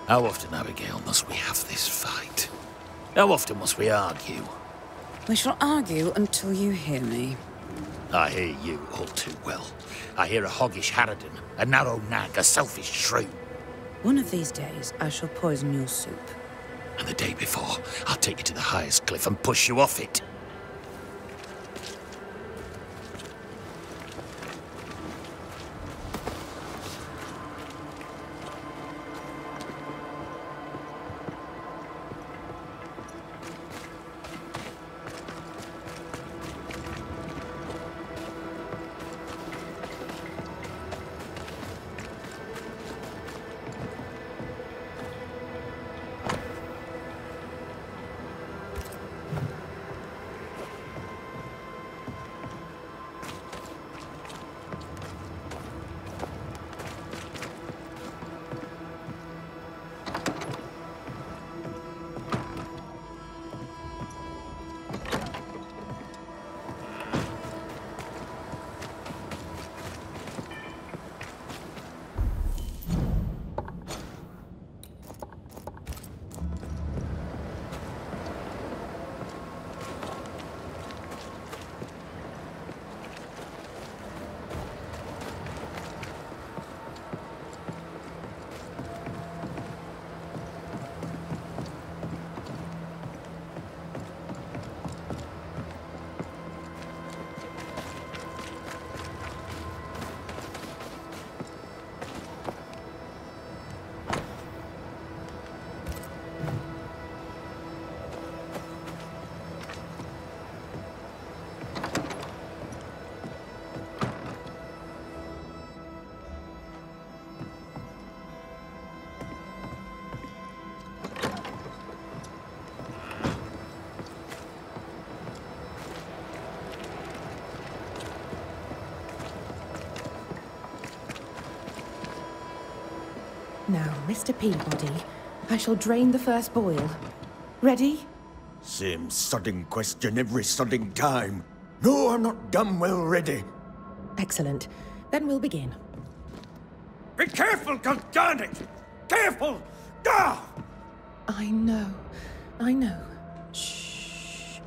How often, Abigail, must we have this fight? How often must we argue? We shall argue until you hear me. I hear you all too well. I hear a hoggish harridan, a narrow nag, a selfish shrew. One of these days, I shall poison your soup. And the day before, I'll take you to the highest cliff and push you off it. Now, Mr. Peabody, I shall drain the first boil. Ready? Same sodding question every sodding time. No, I'm not damn well ready. Excellent. Then we'll begin. Be careful, goddarn it! Careful! Ah! I know. I know. Shh.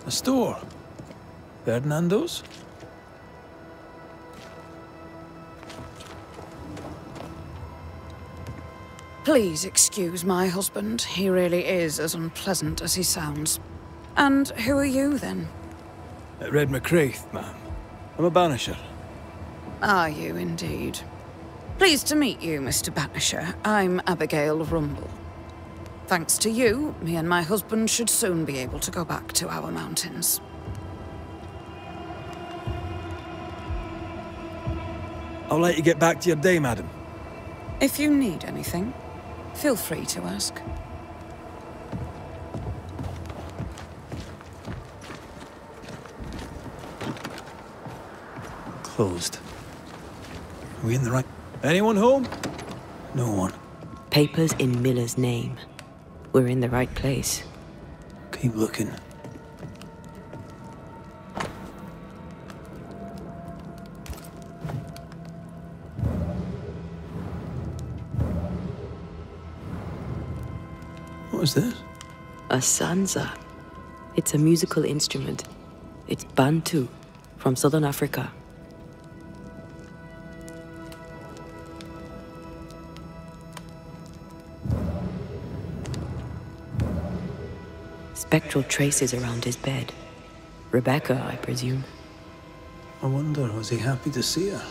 A store. Fernando's? Please excuse my husband. He really is as unpleasant as he sounds. And who are you, then? Red McCraith, ma'am. I'm a banisher. Are you, indeed? Pleased to meet you, Mr. Banisher. I'm Abigail Rumble. Thanks to you, me and my husband should soon be able to go back to our mountains. I'll let you get back to your day, madam. If you need anything, feel free to ask. Closed. Are we in the right... Anyone home? No one. Papers in Miller's name. We're in the right place. Keep looking. What is this? A sanza. It's a musical instrument. It's Bantu, from southern Africa. Spectral traces around his bed. Rebecca, I presume. I wonder, was he happy to see her?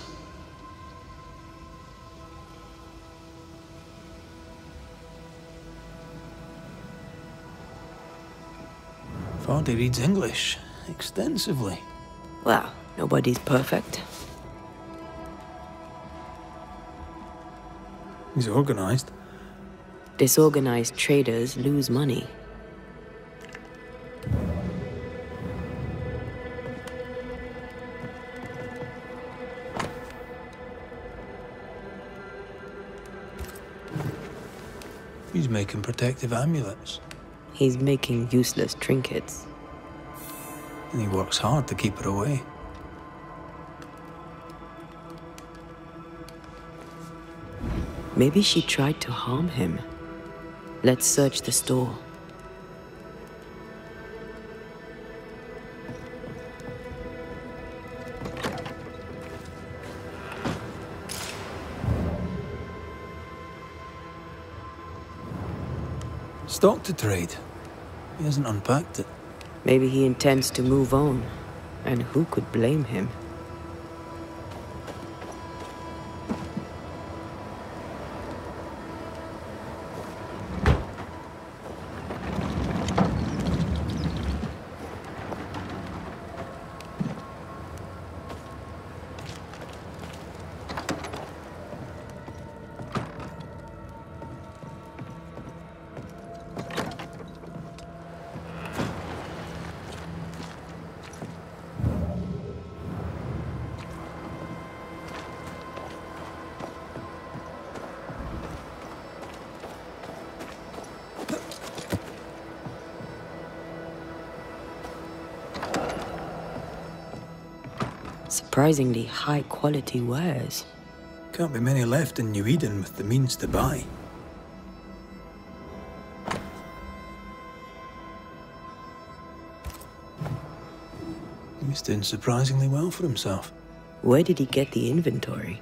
Vardy reads English extensively. Well, nobody's perfect. He's organized. Disorganized traders lose money. He's making protective amulets. He's making useless trinkets. And he works hard to keep her away. Maybe she tried to harm him. Let's search the store. Stock to trade. He hasn't unpacked it. Maybe he intends to move on. And who could blame him? Surprisingly high-quality wares. Can't be many left in New Eden with the means to buy. He's doing surprisingly well for himself. Where did he get the inventory?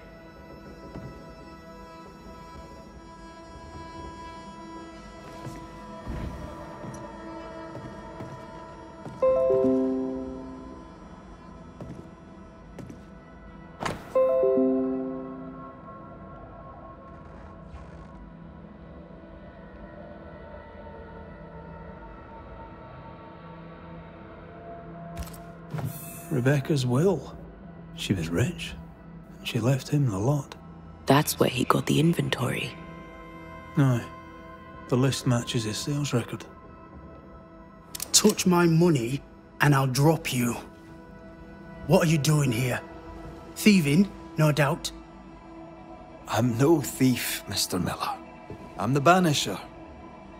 Rebecca's will. She was rich, and she left him the lot. That's where he got the inventory. Aye. The list matches his sales record. Touch my money, and I'll drop you. What are you doing here? Thieving, no doubt. I'm no thief, Mr. Miller. I'm the Banisher.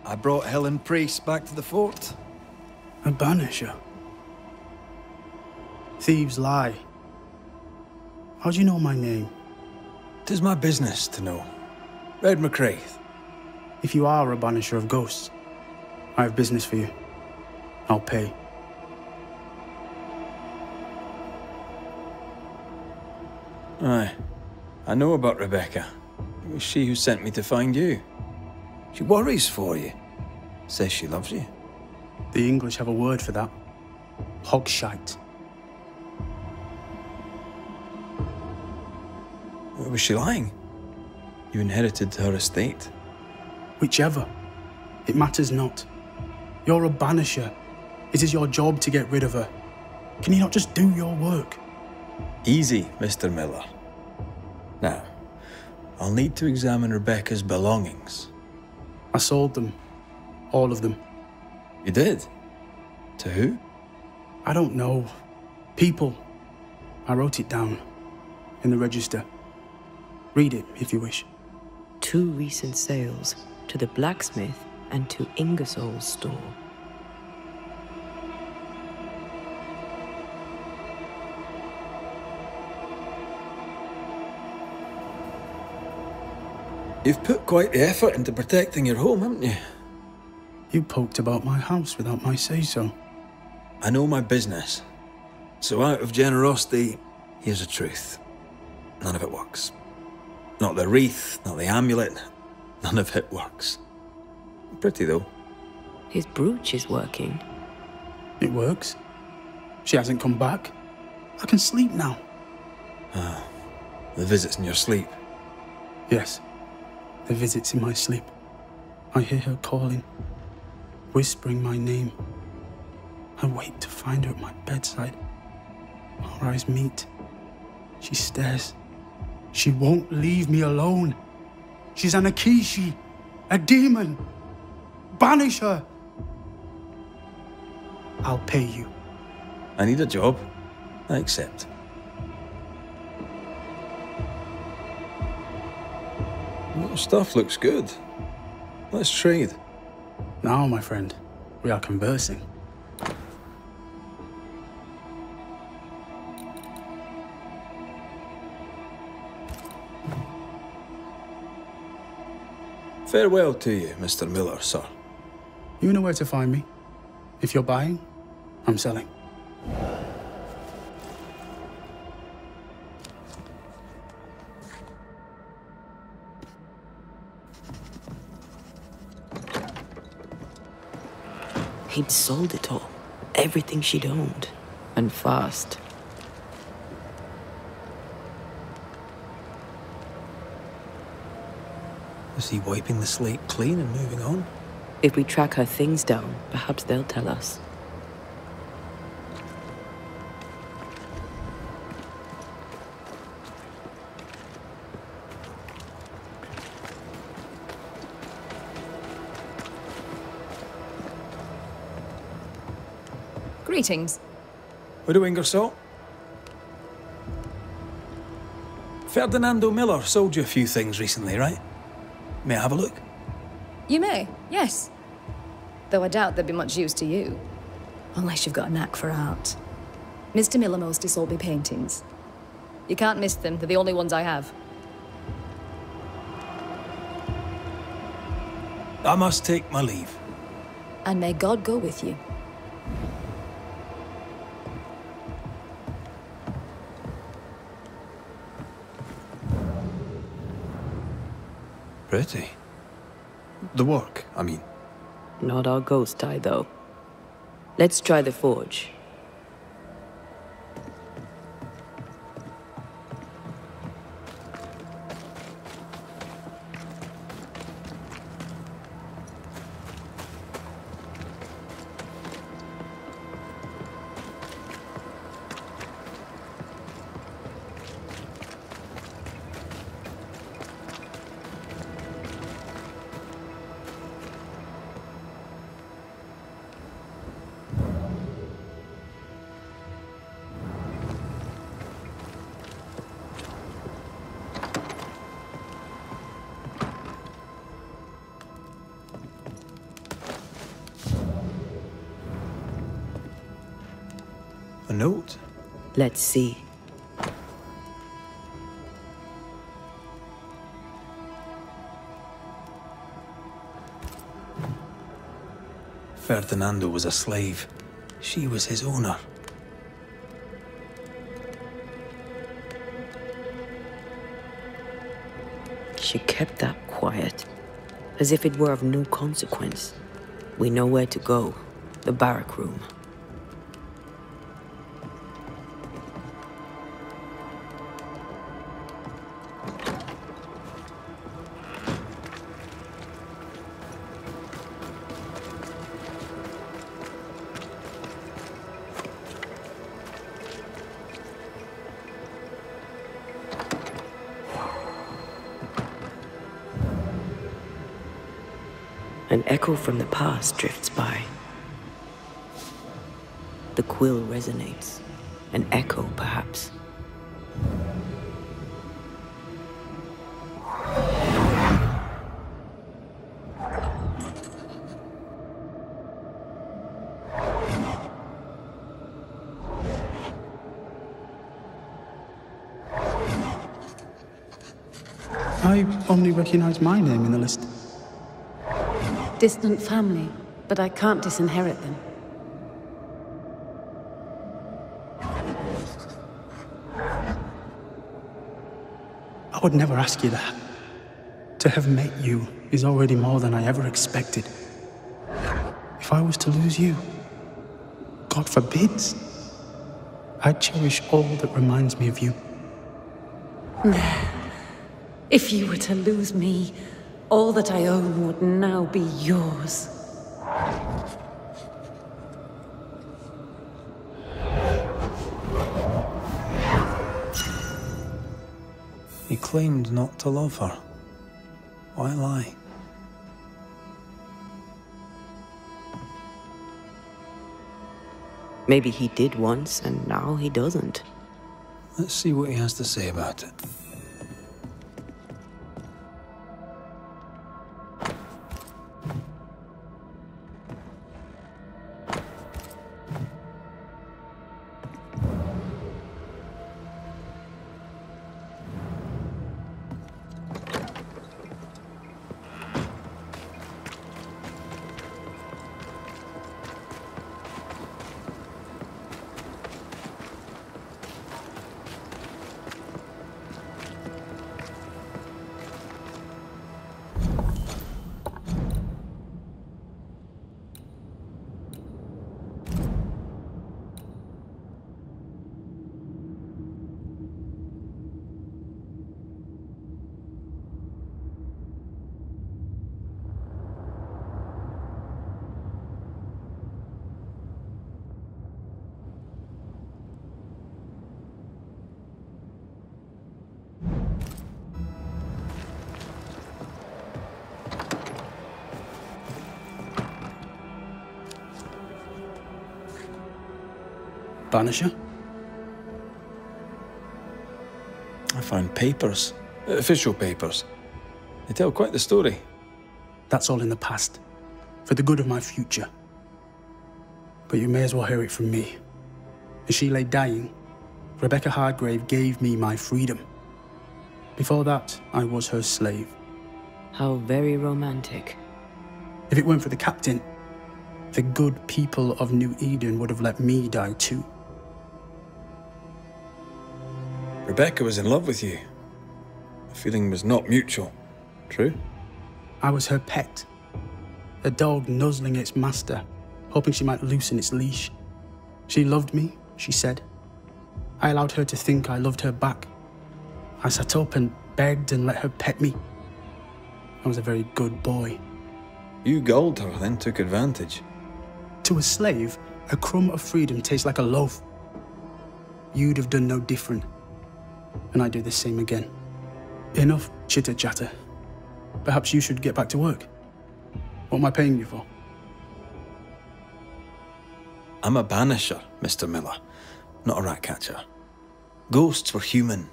I brought Helen Priest back to the fort. A Banisher? Thieves lie. How do you know my name? 'Tis my business to know. Red McCraith. If you are a Banisher of ghosts, I have business for you. I'll pay. Aye. I know about Rebecca. It was she who sent me to find you. She worries for you. Says she loves you. The English have a word for that. Hogshite. Was she lying? You inherited her estate. Whichever. It matters not. You're a Banisher. It is your job to get rid of her. Can you not just do your work? Easy, Mr. Miller. Now, I'll need to examine Rebecca's belongings. I sold them. All of them. You did? To who? I don't know. People. I wrote it down. In the register. Read it, if you wish. 2 recent sales, to the blacksmith and to Ingersoll's store. You've put quite the effort into protecting your home, haven't you? You poked about my house without my say-so. I know my business. So out of generosity, here's the truth. None of it works. Not the wreath, not the amulet. None of it works. Pretty, though. His brooch is working. It works. She hasn't come back. I can sleep now. Ah, the visits in your sleep. Yes, the visits in my sleep. I hear her calling, whispering my name. I wait to find her at my bedside. Our eyes meet. She stares. She won't leave me alone. She's an Akishi, a demon. Banish her. I'll pay you. I need a job. I accept. Your stuff looks good. Let's trade. Now, my friend, we are conversing. Farewell to you, Mr. Miller, sir. You know where to find me. If you're buying, I'm selling. He'd sold it all. Everything she'd owned. And fast. Is he wiping the slate clean and moving on? If we track her things down, perhaps they'll tell us. Greetings. Widow Ingersoll? Ferdinando Miller sold you a few things recently, right? May I have a look? You may, yes. Though I doubt they'd be much use to you. Unless you've got a knack for art. Mr. Miller mostly sold me paintings. You can't miss them, they're the only ones I have. I must take my leave. And may God go with you. Pretty. The work, I mean. Not our ghost eye, though. Let's try the forge. A note? Let's see. Ferdinando was a slave. She was his owner. She kept that quiet, as if it were of no consequence. We know where to go. The barrack room. An echo from the past drifts by. The quill resonates. An echo, perhaps. I only recognize my name in the list. Distant family, but I can't disinherit them. I would never ask you that. To have met you is already more than I ever expected. If I was to lose you, God forbids, I'd cherish all that reminds me of you. If you were to lose me, all that I own would now be yours. He claimed not to love her. Why lie? Maybe he did once, and now he doesn't. Let's see what he has to say about it. Banisher? I found papers. Official papers. They tell quite the story. That's all in the past. For the good of my future. But you may as well hear it from me. As she lay dying, Rebecca Hardgrave gave me my freedom. Before that, I was her slave. How very romantic. If it weren't for the captain, the good people of New Eden would have let me die too. Rebecca was in love with you. The feeling was not mutual. True? I was her pet. A dog nuzzling its master, hoping she might loosen its leash. She loved me, she said. I allowed her to think I loved her back. I sat up and begged and let her pet me. I was a very good boy. You gulled her, then took advantage. To a slave, a crumb of freedom tastes like a loaf. You'd have done no different. And I'd do the same again. Enough chitter-chatter. Perhaps you should get back to work. What am I paying you for? I'm a banisher, Mr. Miller, not a rat catcher. Ghosts were human.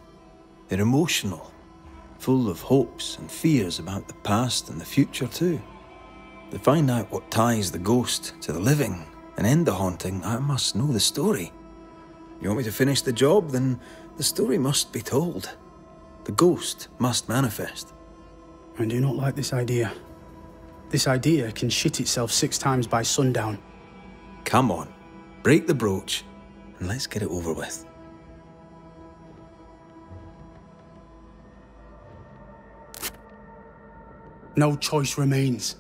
They're emotional, full of hopes and fears about the past and the future too. To find out what ties the ghost to the living and end the haunting, I must know the story. You want me to finish the job? Then the story must be told. The ghost must manifest. I do not like this idea. This idea can shit itself 6 times by sundown. Come on, break the brooch and let's get it over with. No choice remains.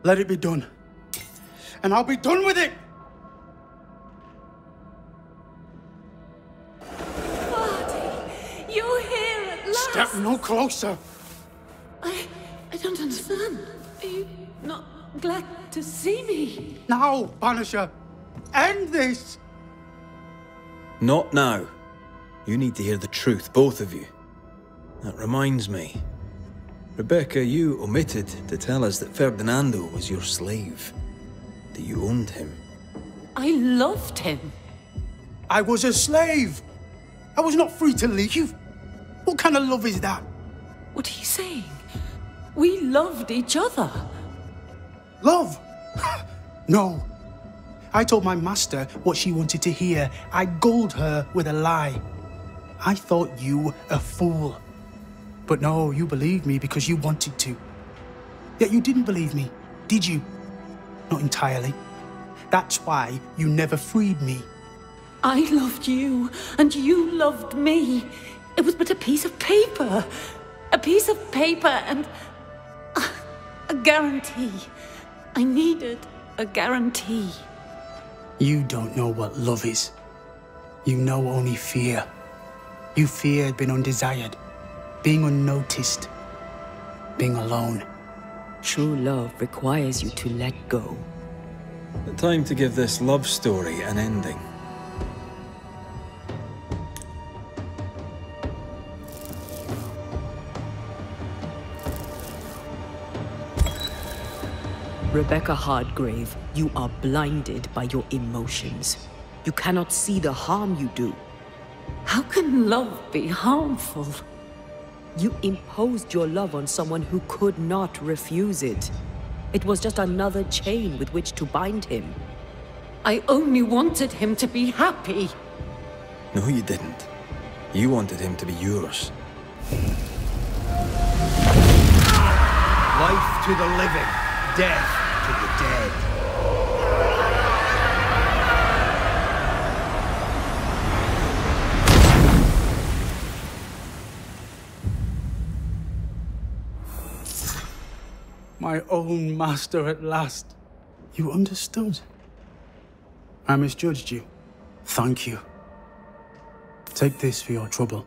Let it be done. And I'll be done with it! Marty, you're here at last! Step no closer! I don't understand. Are you not glad to see me? Now, Banisher! End this! Not now. You need to hear the truth, both of you. That reminds me. Rebecca, you omitted to tell us that Ferdinando was your slave. That you owned him. I loved him. I was a slave! I was not free to leave. What kind of love is that? What are you saying? We loved each other. Love? No. I told my master what she wanted to hear. I gulled her with a lie. I thought you a fool. But no, you believed me because you wanted to. Yet you didn't believe me, did you? Not entirely. That's why you never freed me. I loved you, and you loved me. It was but a piece of paper. A piece of paper and a guarantee. I needed a guarantee. You don't know what love is. You know only fear. You feared being undesired, being unnoticed, being alone. True love requires you to let go. The time to give this love story an ending. Rebecca Hardgrave, you are blinded by your emotions. You cannot see the harm you do. How can love be harmful? You imposed your love on someone who could not refuse it. It was just another chain with which to bind him. I only wanted him to be happy. No, you didn't. You wanted him to be yours. Life to the living, death to the dead. My own master at last. You understood. I misjudged you. Thank you. Take this for your trouble.